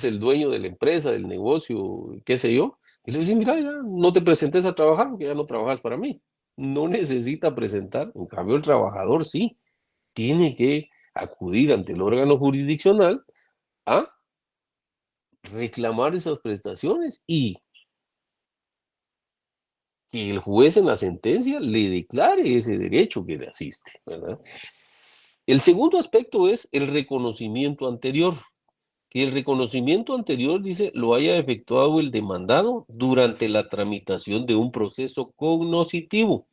el dueño de la empresa, del negocio, qué sé yo, y le dice, mira, ya no te presentes a trabajar porque ya no trabajas para mí. No necesita presentar, en cambio el trabajador sí, tiene que acudir ante el órgano jurisdiccional a reclamar esas prestaciones y que el juez en la sentencia le declare ese derecho que le asiste, ¿verdad? El segundo aspecto es el reconocimiento anterior. Que el reconocimiento anterior, dice, lo haya efectuado el demandado durante la tramitación de un proceso cognoscitivo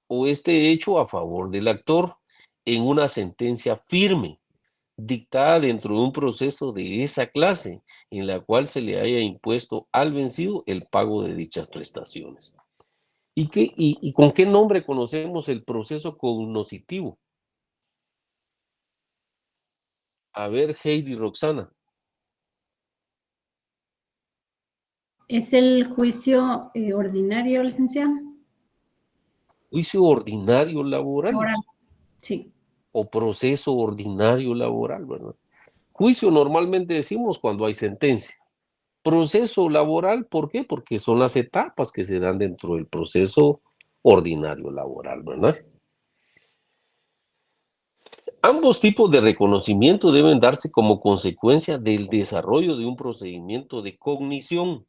o este hecho a favor del actor en una sentencia firme, dictada dentro de un proceso de esa clase, en la cual se le haya impuesto al vencido el pago de dichas prestaciones. ¿Y con qué nombre conocemos el proceso cognoscitivo? A ver, Heidi, Roxana. ¿Es el juicio ordinario, licenciado? Juicio ordinario laboral. Laboral, sí. O proceso ordinario laboral, ¿verdad? Juicio normalmente decimos cuando hay sentencia. Proceso laboral, ¿por qué? Porque son las etapas que se dan dentro del proceso ordinario laboral, ¿verdad? Ambos tipos de reconocimiento deben darse como consecuencia del desarrollo de un procedimiento de cognición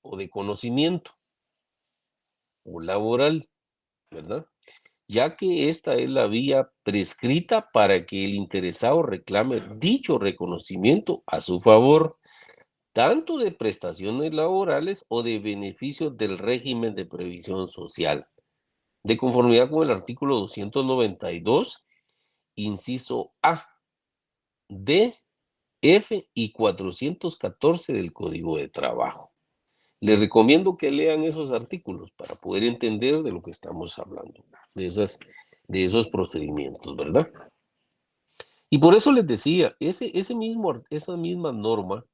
o de conocimiento o laboral, ¿verdad? Ya que esta es la vía prescrita para que el interesado reclame dicho reconocimiento a su favor, tanto de prestaciones laborales o de beneficios del régimen de previsión social, de conformidad con el artículo 292, inciso A, D, F y 414 del Código de Trabajo. Les recomiendo que lean esos artículos para poder entender de lo que estamos hablando, de esos procedimientos, ¿verdad? Y por eso les decía, esa misma norma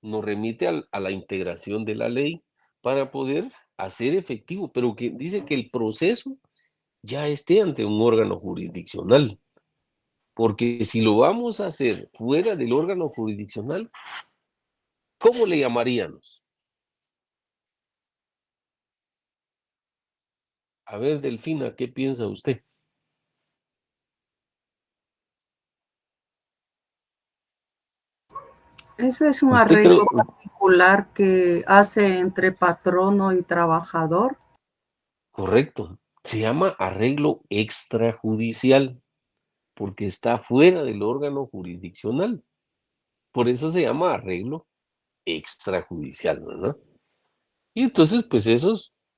nos remite a la integración de la ley para poder hacer efectivo, pero que dice que el proceso ya esté ante un órgano jurisdiccional, porque si lo vamos a hacer fuera del órgano jurisdiccional, ¿cómo le llamaríamos? A ver, Delfina, ¿qué piensa usted? Ese es un ¿Usted arreglo cree? particular que hace entre patrono y trabajador. Correcto. Se llama arreglo extrajudicial, porque está fuera del órgano jurisdiccional. Por eso se llama arreglo extrajudicial, ¿verdad? Y entonces, pues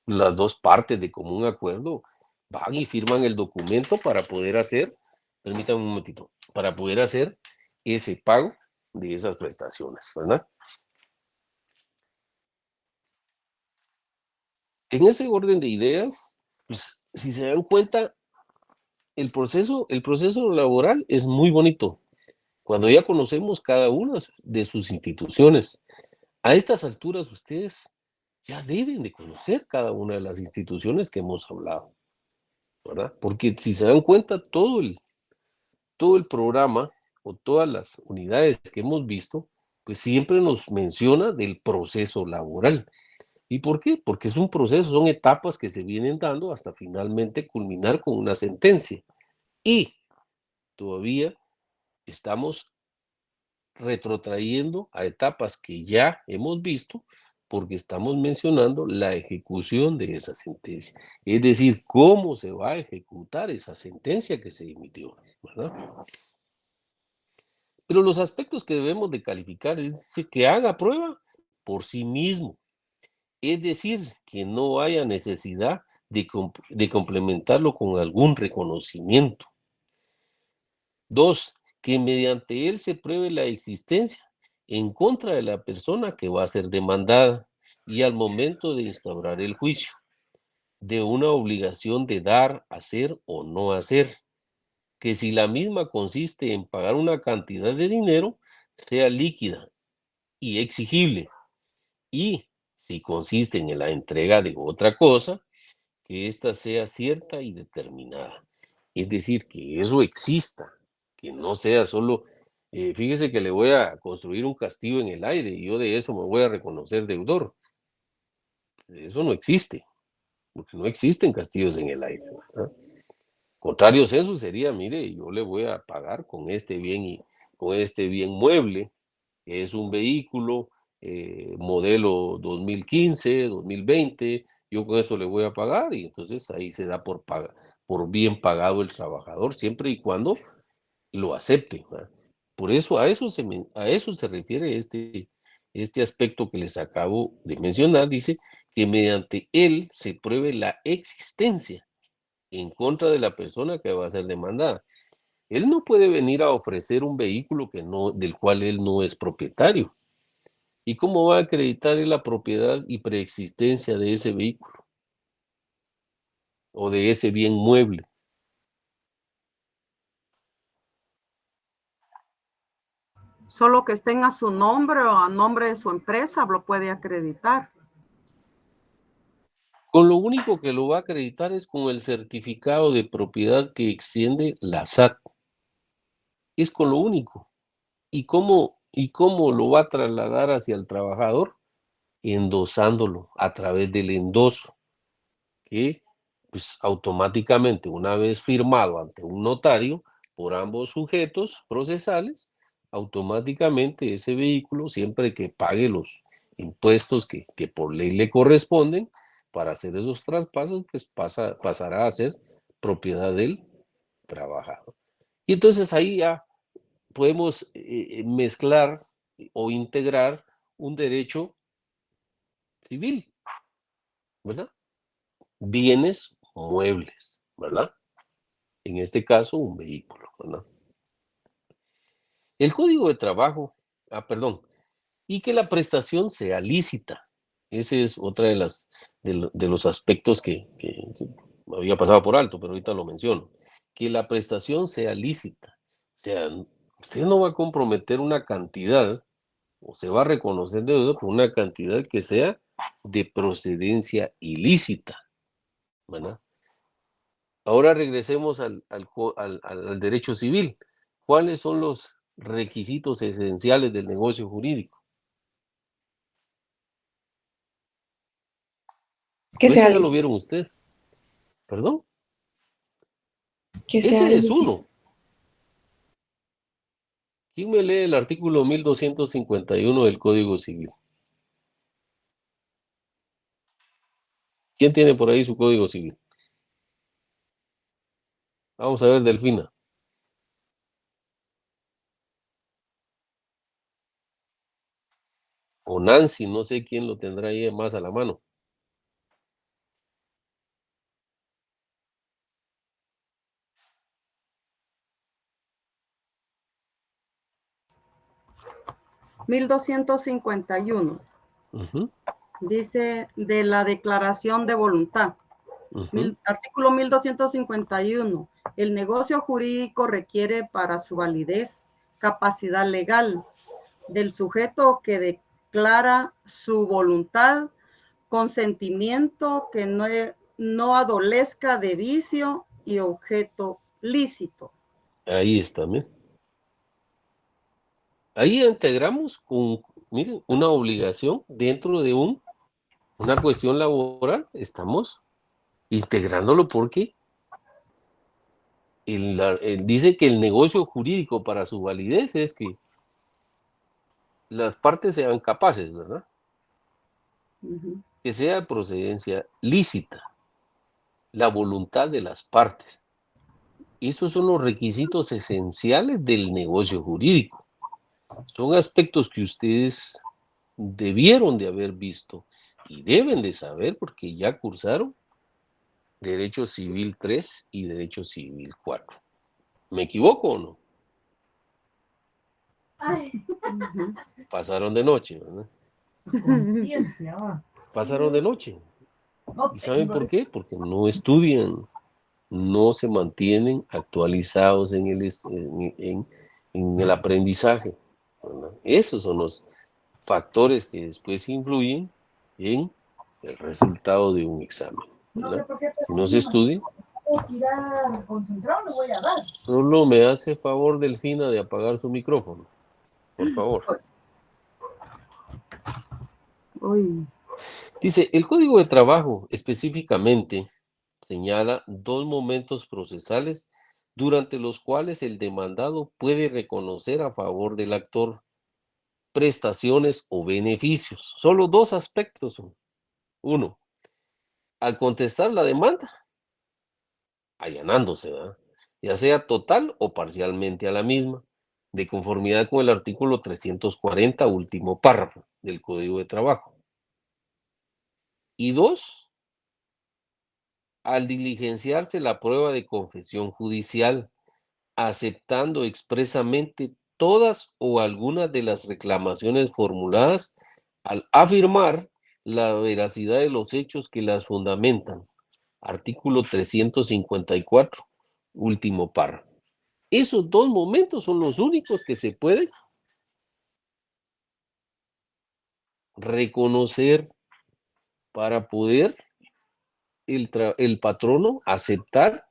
las dos partes de común acuerdo van y firman el documento para poder hacer, permítame un momentito, para poder hacer ese pago de esas prestaciones, ¿verdad? En ese orden de ideas, pues, si se dan cuenta, el proceso laboral es muy bonito. Cuando ya conocemos cada una de sus instituciones, a estas alturas ustedes ya deben de conocer cada una de las instituciones que hemos hablado, ¿verdad? Porque si se dan cuenta, todo el programa o todas las unidades que hemos visto, pues siempre nos menciona del proceso laboral. ¿Y por qué? Porque es un proceso, son etapas que se vienen dando hasta finalmente culminar con una sentencia. Y todavía estamos retrotrayendo a etapas que ya hemos visto porque estamos mencionando la ejecución de esa sentencia. Es decir, cómo se va a ejecutar esa sentencia que se emitió, ¿verdad? Pero los aspectos que debemos de calificar es decir, que haga prueba por sí mismo. Es decir, que no haya necesidad de complementarlo con algún reconocimiento. 2, que mediante él se pruebe la existencia en contra de la persona que va a ser demandada y al momento de instaurar el juicio, de una obligación de dar, hacer o no hacer, que si la misma consiste en pagar una cantidad de dinero, sea líquida y exigible, y si consiste en la entrega de otra cosa, que ésta sea cierta y determinada. Es decir, que eso exista, que no sea solo, fíjese que le voy a construir un castillo en el aire y yo de eso me voy a reconocer deudor. Eso no existe, porque no existen castillos en el aire, ¿verdad? Contrario a eso sería, mire, yo le voy a pagar con este bien y con este bien mueble, que es un vehículo modelo 2015, 2020, yo con eso le voy a pagar y entonces ahí se da por bien pagado el trabajador, siempre y cuando lo acepte, ¿verdad? Por eso a eso se refiere este aspecto que les acabo de mencionar, dice que mediante él se pruebe la existencia en contra de la persona que va a ser demandada. Él no puede venir a ofrecer un vehículo del cual él no es propietario. ¿Y cómo va a acreditar la propiedad y preexistencia de ese vehículo o de ese bien mueble? Solo que estén a su nombre o a nombre de su empresa lo puede acreditar. Con lo único que lo va a acreditar es con el certificado de propiedad que extiende la SAT. Es con lo único. ¿Y cómo lo va a trasladar hacia el trabajador? Endosándolo a través del endoso, que pues automáticamente una vez firmado ante un notario por ambos sujetos procesales, automáticamente ese vehículo, siempre que pague los impuestos que por ley le corresponden para hacer esos traspasos, pues pasará a ser propiedad del trabajador. Y entonces ahí ya podemos mezclar o integrar un derecho civil, ¿verdad? Bienes muebles, ¿verdad? En este caso, un vehículo, ¿verdad? El código de trabajo, perdón, y que la prestación sea lícita. Ese es otra de los aspectos que me había pasado por alto, pero ahorita lo menciono. Que la prestación sea lícita. O sea, usted no va a comprometer una cantidad o se va a reconocer deuda por una cantidad que sea de procedencia ilícita, ¿verdad? Ahora regresemos al derecho civil. ¿Cuáles son los requisitos esenciales del negocio jurídico? Que sea Eso ya lo lícito. vieron ustedes. ¿Perdón? Que sea Ese es lícito. uno. ¿Quién me lee el artículo 1251 del Código Civil? ¿Quién tiene por ahí su Código Civil? Vamos a ver, Delfina. O Nancy, no sé quién lo tendrá ahí más a la mano. (1251) Ujú, dice de la declaración de voluntad. ujú. Artículo 1251. El negocio jurídico requiere para su validez capacidad legal del sujeto que declara su voluntad, consentimiento que no adolezca de vicio y objeto lícito. Ahí está, miren. Ahí integramos con, miren, una obligación dentro de una cuestión laboral. Estamos integrándolo porque él dice que el negocio jurídico para su validez es que las partes sean capaces, ¿verdad? Que sea de procedencia lícita, la voluntad de las partes. Estos son los requisitos esenciales del negocio jurídico. Son aspectos que ustedes debieron de haber visto y deben de saber porque ya cursaron Derecho Civil 3 y Derecho Civil 4. ¿Me equivoco o no? Pasaron de noche, ¿verdad? Pasaron de noche. ¿Y saben por qué? Porque no estudian, no se mantienen actualizados en el aprendizaje, ¿verdad? Esos son los factores que después influyen en el resultado de un examen, ¿verdad? Si no se estudia, solo me hace favor, Delfina, de apagar su micrófono, por favor. Dice, el Código de Trabajo específicamente señala 2 momentos procesales durante los cuales el demandado puede reconocer a favor del actor prestaciones o beneficios. Solo 2 aspectos son. 1, al contestar la demanda, allanándose, ¿verdad? Ya sea total o parcialmente a la misma, de conformidad con el artículo 340, último párrafo del Código de Trabajo. Y 2, al diligenciarse la prueba de confesión judicial, aceptando expresamente todas o algunas de las reclamaciones formuladas al afirmar la veracidad de los hechos que las fundamentan. Artículo 354, último párrafo. Esos 2 momentos son los únicos que se pueden reconocer para poder el patrono aceptar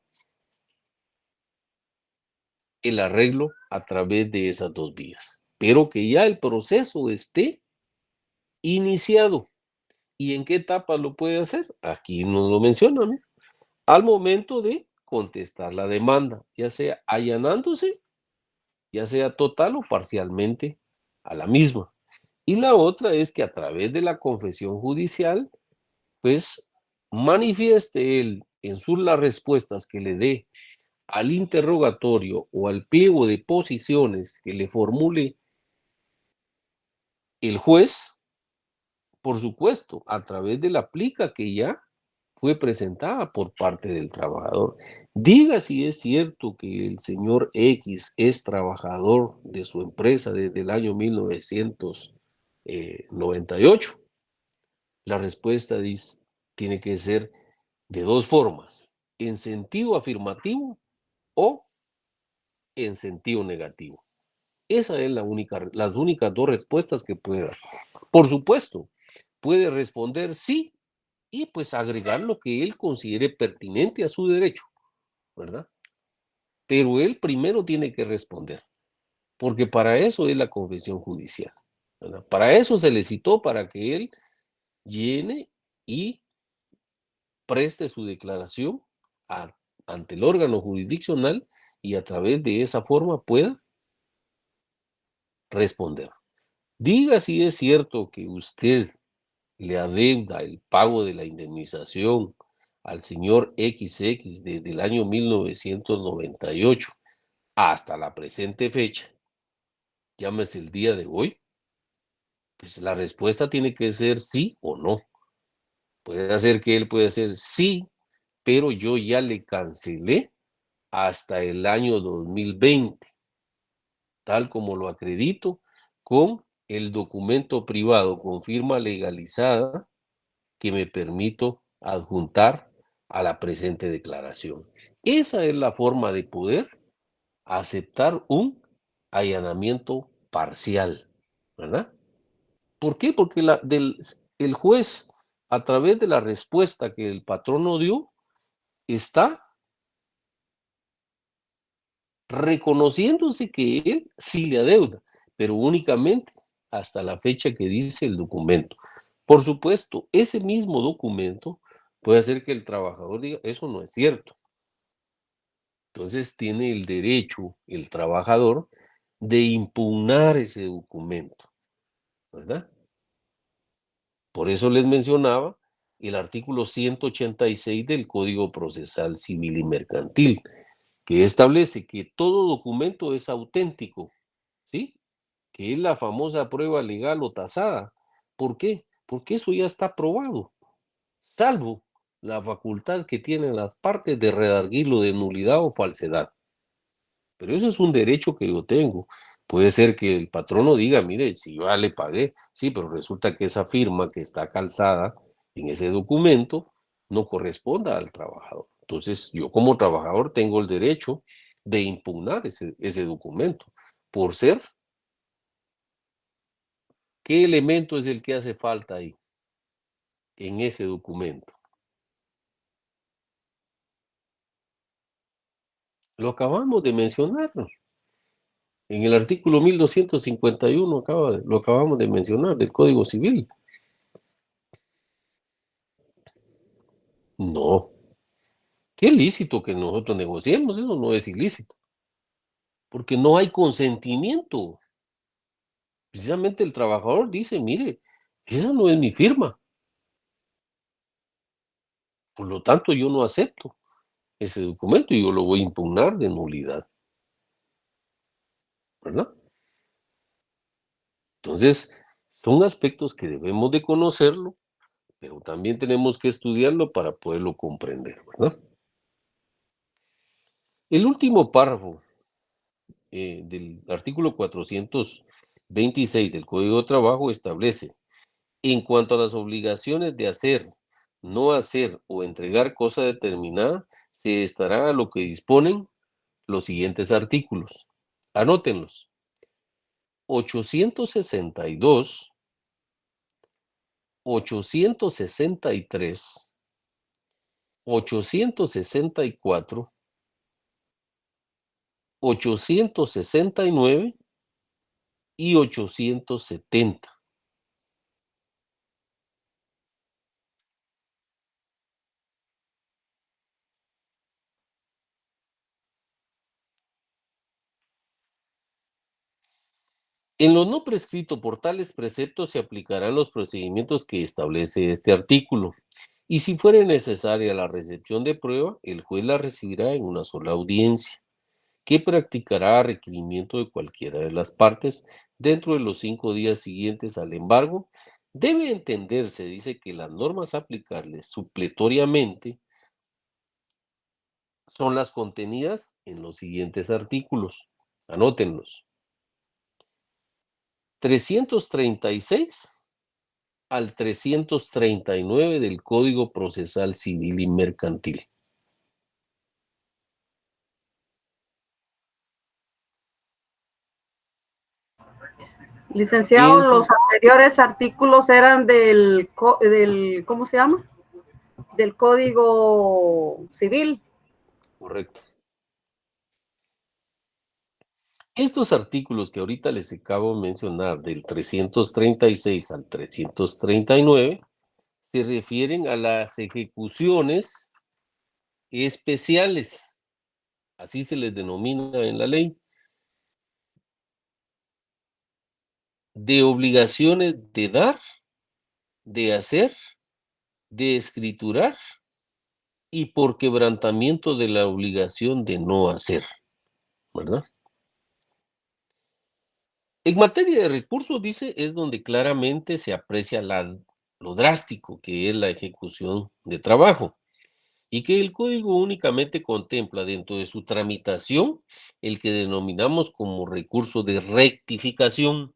el arreglo a través de esas 2 vías, pero que ya el proceso esté iniciado. ¿Y en qué etapa lo puede hacer? Aquí nos lo mencionan, ¿no? Al momento de contestar la demanda, ya sea allanándose, ya sea total o parcialmente a la misma. Y la otra es que a través de la confesión judicial, pues manifieste él en las respuestas que le dé al interrogatorio o al pliego de posiciones que le formule el juez, por supuesto, a través de la plica que ya fue presentada por parte del trabajador. Diga si es cierto que el señor X es trabajador de su empresa desde el año 1998. La respuesta tiene que ser de dos formas, en sentido afirmativo o en sentido negativo. Esa es las únicas dos respuestas que puede dar. Por supuesto, puede responder sí y pues agregar lo que él considere pertinente a su derecho, ¿verdad? Pero él primero tiene que responder, porque para eso es la confesión judicial, ¿verdad? Para eso se le citó, para que él llene y preste su declaración ante el órgano jurisdiccional y a través de esa forma pueda responder. Diga si es cierto que usted le adeuda el pago de la indemnización al señor XX desde el año 1998 hasta la presente fecha, llámese el día de hoy, pues la respuesta tiene que ser sí o no. Puede ser que él puede decir sí, pero yo ya le cancelé hasta el año 2020, tal como lo acredito con el documento privado con firma legalizada que me permito adjuntar a la presente declaración. Esa es la forma de poder aceptar un allanamiento parcial, ¿verdad? ¿Por qué? Porque el juez, a través de la respuesta que el patrono dio, está reconociéndose que él sí le adeuda, pero únicamente hasta la fecha que dice el documento. Por supuesto, ese mismo documento puede hacer que el trabajador diga, eso no es cierto. Entonces tiene el derecho, el trabajador, de impugnar ese documento, ¿verdad? Por eso les mencionaba el artículo 186 del Código Procesal Civil y Mercantil, que establece que todo documento es auténtico, ¿sí? Que es la famosa prueba legal o tasada. ¿Por qué? Porque eso ya está probado, salvo la facultad que tienen las partes de redarguirlo de nulidad o falsedad. Pero eso es un derecho que yo tengo. Puede ser que el patrono diga, mire, si yo ya le pagué, sí, pero resulta que esa firma que está calzada en ese documento no corresponda al trabajador. Entonces, yo como trabajador tengo el derecho de impugnar ese documento por ser, ¿qué elemento es el que hace falta ahí en ese documento? Lo acabamos de mencionar. En el artículo 1251 lo acabamos de mencionar del Código Civil. No. Qué lícito que nosotros negociemos, eso no es ilícito. Porque no hay consentimiento. Precisamente el trabajador dice, mire, esa no es mi firma. Por lo tanto, yo no acepto ese documento y yo lo voy a impugnar de nulidad. ¿Verdad? Entonces, son aspectos que debemos de conocerlo, pero también tenemos que estudiarlo para poderlo comprender, ¿verdad? El último párrafo del artículo 426 del Código de Trabajo establece, en cuanto a las obligaciones de hacer, no hacer o entregar cosa determinada, se estará a lo que disponen los siguientes artículos. Anótenlos. 862, 863, 864, 869 y 870. En lo no prescrito por tales preceptos se aplicarán los procedimientos que establece este artículo, y si fuere necesaria la recepción de prueba, el juez la recibirá en una sola audiencia, que practicará a requerimiento de cualquiera de las partes dentro de los 5 días siguientes al embargo. Debe entenderse, dice, que las normas aplicables supletoriamente son las contenidas en los siguientes artículos. Anótenlos. 336 al 339 del Código Procesal Civil y Mercantil. Licenciado, Eso. los anteriores artículos eran del, ¿cómo se llama? Del Código Civil. Correcto. Estos artículos que ahorita les acabo de mencionar, del 336 al 339, se refieren a las ejecuciones especiales, así se les denomina en la ley, de obligaciones de dar, de hacer, de escriturar y por quebrantamiento de la obligación de no hacer, ¿verdad? En materia de recursos, dice, es donde claramente se aprecia lo drástico que es la ejecución de trabajo y que el código únicamente contempla dentro de su tramitación el que denominamos como recurso de rectificación,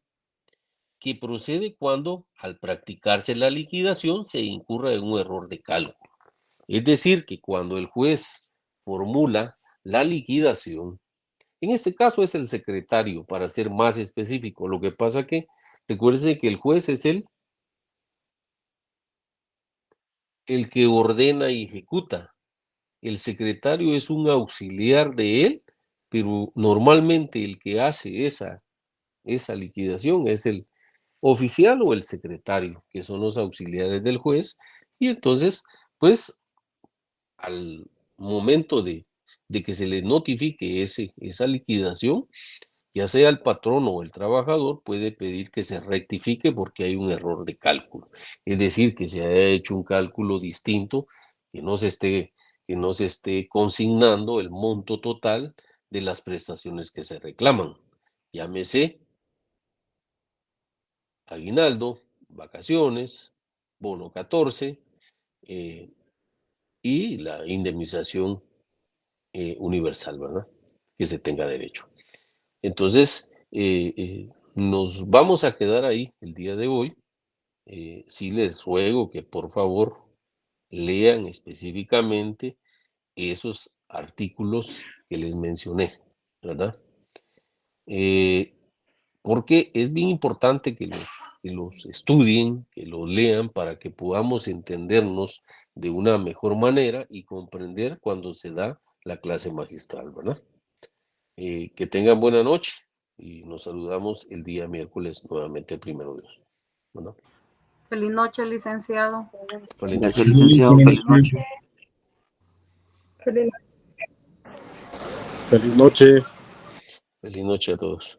que procede cuando, al practicarse la liquidación, se incurra en un error de cálculo. Es decir, que cuando el juez formula la liquidación, en este caso es el secretario, para ser más específico. Lo que pasa que, recuérdense que el juez es el que ordena y ejecuta. El secretario es un auxiliar de él, pero normalmente el que hace esa liquidación es el oficial o el secretario, que son los auxiliares del juez, y entonces, pues, al momento de que se le notifique esa liquidación, ya sea el patrón o el trabajador, puede pedir que se rectifique porque hay un error de cálculo. Es decir, que se haya hecho un cálculo distinto, que no se esté consignando el monto total de las prestaciones que se reclaman. Llámese aguinaldo, vacaciones, bono 14 y la indemnización universal, ¿verdad? Que se tenga derecho. Entonces, nos vamos a quedar ahí el día de hoy. Sí les ruego que por favor lean específicamente esos artículos que les mencioné, ¿verdad? Porque es bien importante que los estudien, que los lean para que podamos entendernos de una mejor manera y comprender cuando se da la clase magistral, ¿verdad? Que tengan buena noche y nos saludamos el día miércoles nuevamente, primero Dios. ¿Verdad? Feliz noche, licenciado. Feliz Gracias, noche. licenciado. Feliz noche. Feliz Feliz noche. Feliz noche a todos.